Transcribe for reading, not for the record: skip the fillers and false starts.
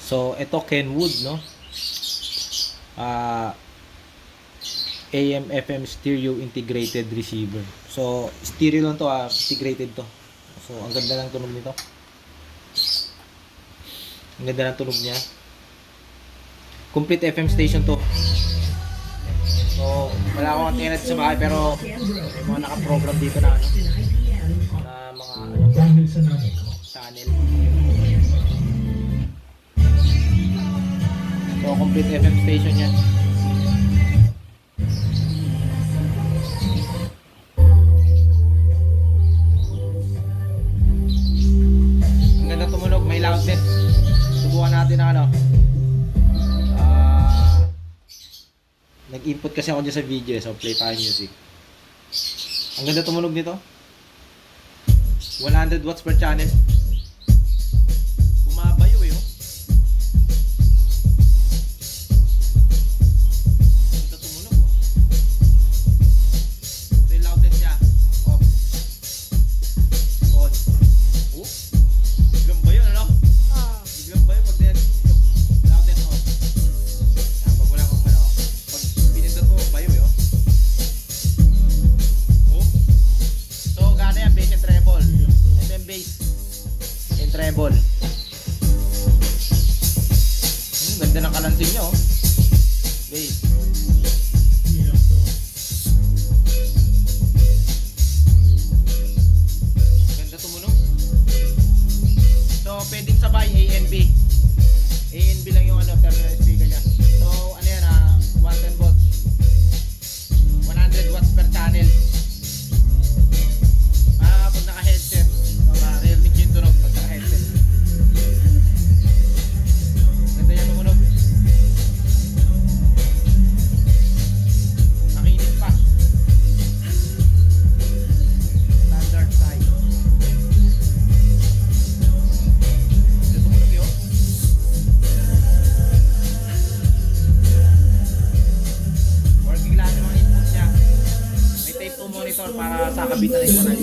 So, ito Kenwood, no? AM FM stereo integrated receiver. So, stereo lang to, integrated to. So, ang ganda ng tunog nito. Ang ganda ng tunog niya. Complete FM station to. So, wala akong antenna sa bahay pero may mga naka-program dito na ano, na mga channel. So, complete FM station yan. Ang ganda tumunog, may loudness. Subukan natin na ano. Nag-input kasi ako dyan sa video, so play tayo music. Ang ganda tumunog nito. 100 watts per channel. Bumabayo eh, oh. Ganda tumunog, oh. Ito yung loudness niya. Off. On. Oh. Biglang bayo, ano? Biglang bayo pag din. Loudness off. Yan, pag wala kong ano. Pinindot mo, bayo yun. Oh. So, gana yan, bass and treble. Ito yung bass and treble. Ganda ng kalansin nyo. Bass. Ganda tumunog. So, pwedeng sabay A and B. A and B lang yung ano, terminal speaker niya. So, ano yan 110 volts. 100 watts per channel. Pag naka-headset, marinig yung tunog pag naka-headset. Ganda yan tumunog. Nakinis pa. Standard size. Ganda tumunog yun. Working lahat yung mga input niya. May tape to monitor para sa kabitan ng 100